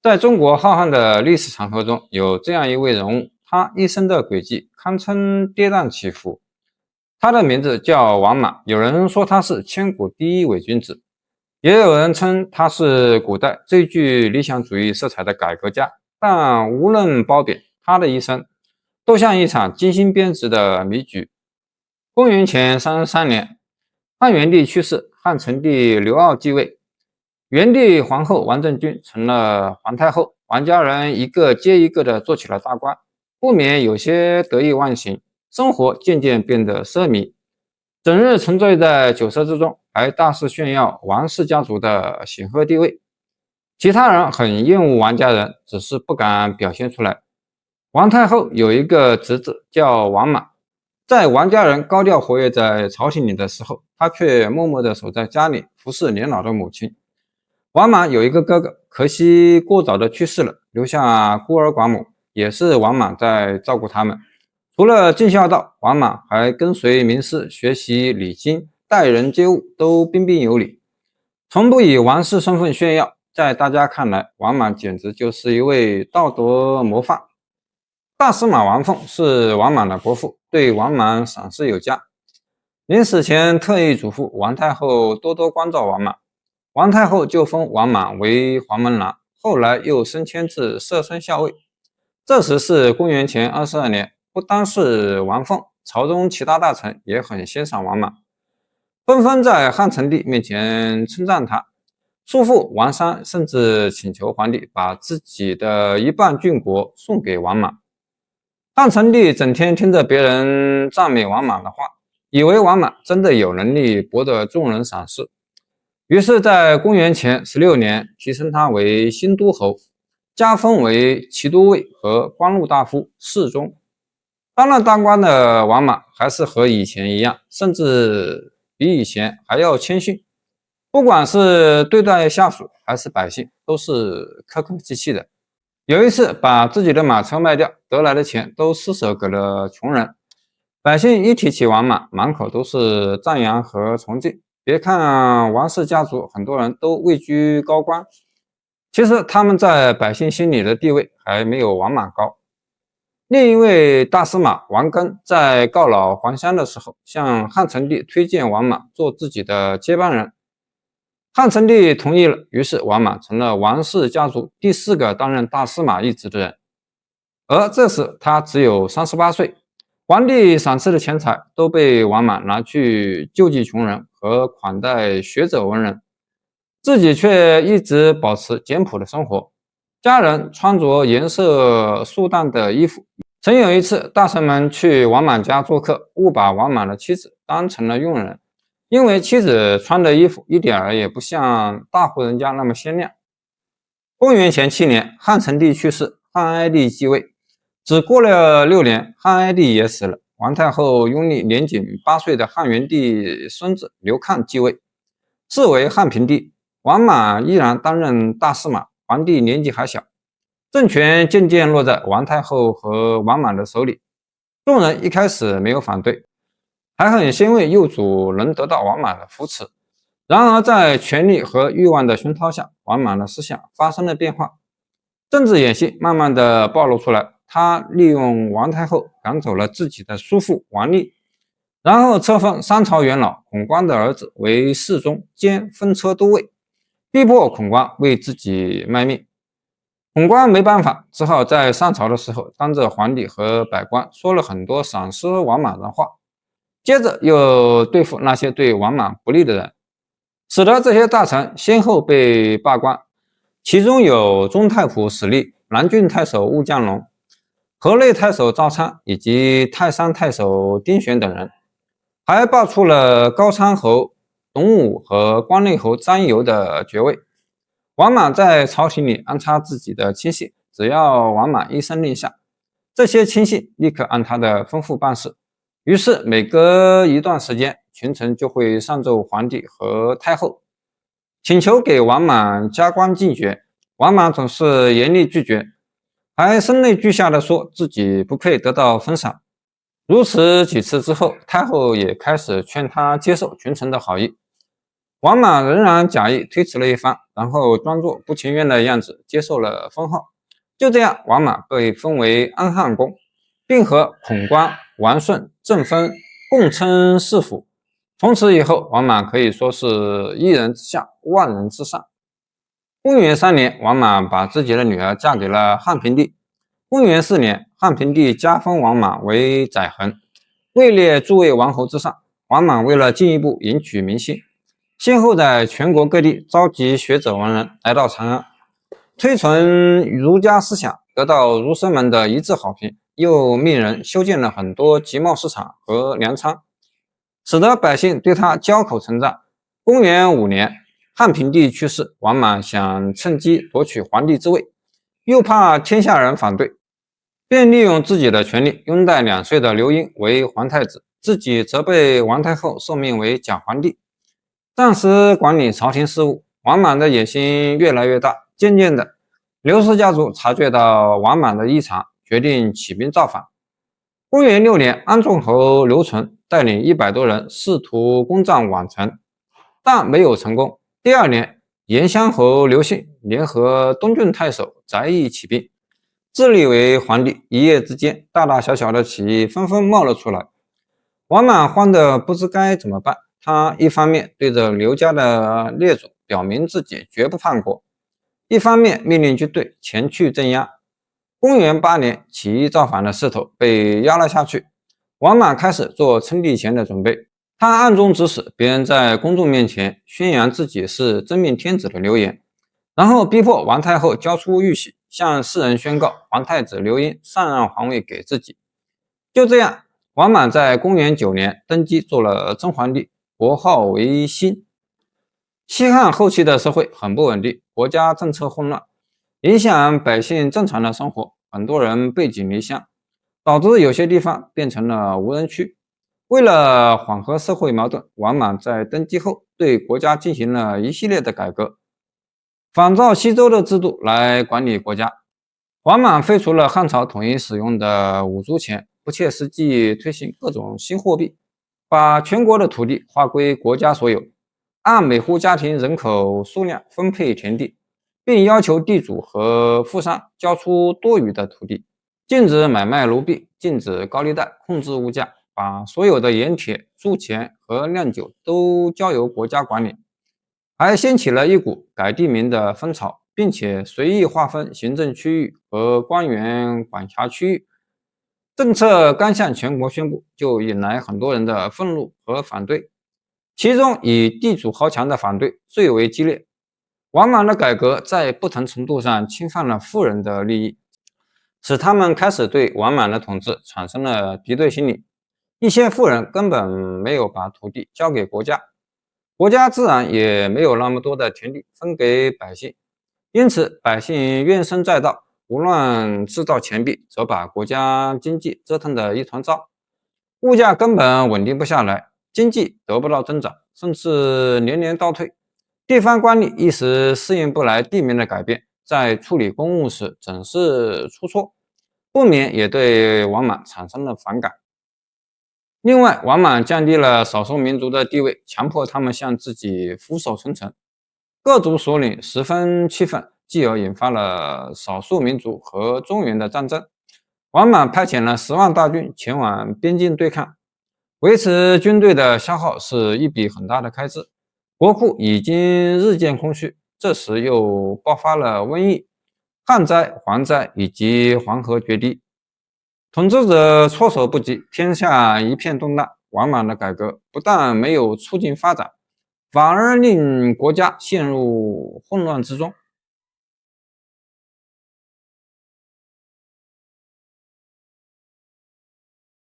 在中国浩瀚的历史长河中，有这样一位人物，他一生的轨迹堪称跌宕起伏。他的名字叫王莽，有人说他是千古第一伪君子，也有人称他是古代最具理想主义色彩的改革家。但无论褒贬，他的一生都像一场精心编织的谜局。公元前33年，汉元帝去世，汉成帝刘骜继位。元帝皇后王政君成了皇太后，王家人一个接一个的做起了大官，不免有些得意忘形，生活渐渐变得奢靡，整日沉醉在酒色之中，还大肆炫耀王氏家族的显赫地位。其他人很厌恶王家人，只是不敢表现出来。王太后有一个侄子叫王莽，在王家人高调活跃在朝廷里的时候，他却默默地守在家里服侍年老的母亲。王莽有一个哥哥，可惜过早的去世了，留下孤儿寡母，也是王莽在照顾他们。除了尽孝道，王莽还跟随名师学习礼经，待人接物都彬彬有礼，从不以王室身份炫耀。在大家看来，王莽简直就是一位道德模范。大司马王凤是王莽的伯父，对王莽赏识有加，临死前特意嘱咐王太后多多关照王莽。王太后就封王莽为黄门郎，后来又升迁至摄春校尉。这时是公元前22年，不单是王凤，朝中其他大臣也很欣赏王莽，纷纷在汉成帝面前称赞他。叔父王商甚至请求皇帝把自己的一半郡国送给王莽。汉成帝整天听着别人赞美王莽的话，以为王莽真的有能力博得众人赏识，于是在公元前16年提升他为新都侯，加封为骑都尉和光禄大夫、侍中。当了当官的王莽还是和以前一样，甚至比以前还要谦逊，不管是对待下属还是百姓，都是客客气气的。有一次把自己的马车卖掉，得来的钱都施舍给了穷人。百姓一提起王莽，满口都是赞扬和崇敬。别看王氏家族很多人都位居高官，其实他们在百姓心里的地位还没有王莽高。另一位大司马王庚在告老还乡的时候，向汉成帝推荐王莽做自己的接班人。汉成帝同意了，于是王莽成了王氏家族第4个担任大司马一职的人。而这时他只有38岁，皇帝赏赐的钱财都被王莽拿去救济穷人和款待学者文人，自己却一直保持简朴的生活，家人穿着颜色素淡的衣服。曾有一次，大臣们去王莽家做客，误把王莽的妻子当成了佣人，因为妻子穿的衣服一点儿也不像大户人家那么鲜亮。公元前7年，汉成帝去世，汉哀帝继位。只过了6年，汉哀帝也死了，王太后拥立年仅8岁的汉元帝孙子刘抗继位，是为汉平帝。王莽依然担任大司马，皇帝年纪还小，政权渐渐落在王太后和王莽的手里。众人一开始没有反对，还很欣慰幼主能得到王莽的扶持。然而在权力和欲望的熏陶下，王莽的思想发生了变化，政治演戏慢慢的暴露出来。他利用王太后赶走了自己的叔父王立，然后册封三朝元老孔光的儿子为侍中兼分车都尉，逼迫孔光为自己卖命。孔光没办法，只好在上朝的时候当着皇帝和百官说了很多赏识王莽的话，接着又对付那些对王莽不利的人，使得这些大臣先后被罢官，其中有中太仆史立、南郡太守务将龙、河内太守赵昌以及泰山太守丁选等人，还罢黜了高昌侯董武和关内侯张游的爵位。王莽在朝廷里安插自己的亲信，只要王莽一声令下，这些亲信立刻按他的吩咐办事。于是每隔一段时间，群臣就会上奏皇帝和太后，请求给王莽加官进爵。王莽总是严厉拒绝，还声泪俱下的说自己不配得到封赏。如此几次之后，太后也开始劝他接受群臣的好意。王莽仍然假意推辞了一番，然后装作不情愿的样子接受了封号。就这样，王莽被封为安汉公，并和孔关、王顺、郑芬共称四府。从此以后，王莽可以说是一人之下，万人之上。公元3年，王莽把自己的女儿嫁给了汉平帝。公元4年，汉平帝加封王莽为载衡，位列诸位王侯之上。王莽为了进一步赢取民心，先后在全国各地召集学者文人来到长安，推崇儒家思想，得到儒生们的一致好评，又命人修建了很多集贸市场和粮仓，使得百姓对他交口称赞。公元5年，汉平帝去世，王莽想趁机夺取皇帝之位，又怕天下人反对，便利用自己的权力拥戴2岁的刘婴为皇太子，自己则被王太后受命为假皇帝，暂时管理朝廷事务。王莽的野心越来越大，渐渐的，刘氏家族察觉到王莽的异常，决定起兵造反。公元6年，安众侯刘纯带领100多人试图攻占宛城，但没有成功。第2年，延乡侯刘信联合东郡太守翟义起兵，自立为皇帝。一夜之间，大大小小的起义纷纷冒了出来。王莽慌得不知该怎么办，他一方面对着刘家的列祖表明自己绝不叛国，一方面命令军队前去镇压。公元8年，起义造反的势头被压了下去，王莽开始做称帝前的准备。他暗中指使别人在公众面前宣扬自己是真命天子的流言，然后逼迫王太后交出玉玺，向世人宣告皇太子刘婴禅让皇位给自己。就这样，王莽在公元9年登基做了真皇帝，国号为新。西汉后期的社会很不稳定，国家政策混乱，影响百姓正常的生活，很多人背井离乡，导致有些地方变成了无人区。为了缓和社会矛盾，王莽在登基后对国家进行了一系列的改革，仿照西周的制度来管理国家。王莽废除了汉朝统一使用的五铢钱，不切实际推行各种新货币，把全国的土地划归国家所有，按每户家庭人口数量分配田地，并要求地主和富商交出多余的土地，禁止买卖奴婢，禁止高利贷，控制物价，把所有的盐铁、铸钱和酿酒都交由国家管理，还掀起了一股改地名的风潮，并且随意划分行政区域和官员管辖区域。政策刚向全国宣布，就引来很多人的愤怒和反对，其中以地主豪强的反对最为激烈。王莽的改革在不同程度上侵犯了富人的利益，使他们开始对王莽的统治产生了敌对心理。一些富人根本没有把土地交给国家，国家自然也没有那么多的田地分给百姓，因此百姓怨声载道，胡乱制造钱币，则把国家经济折腾得一团糟，物价根本稳定不下来，经济得不到增长，甚至年年倒退。地方官吏一时适应不来地名的改变，在处理公务时总是出错，不免也对王莽产生了反感。另外，王莽降低了少数民族的地位，强迫他们向自己俯首称臣，各族首领十分气愤，继而引发了少数民族和中原的战争。王莽派遣了10万大军前往边境对抗，维持军队的消耗是一笔很大的开支，国库已经日渐空虚。这时又爆发了瘟疫、旱灾、蝗灾以及黄河决堤，统治者措手不及，天下一片动荡。王莽的改革不但没有促进发展，反而令国家陷入混乱之中。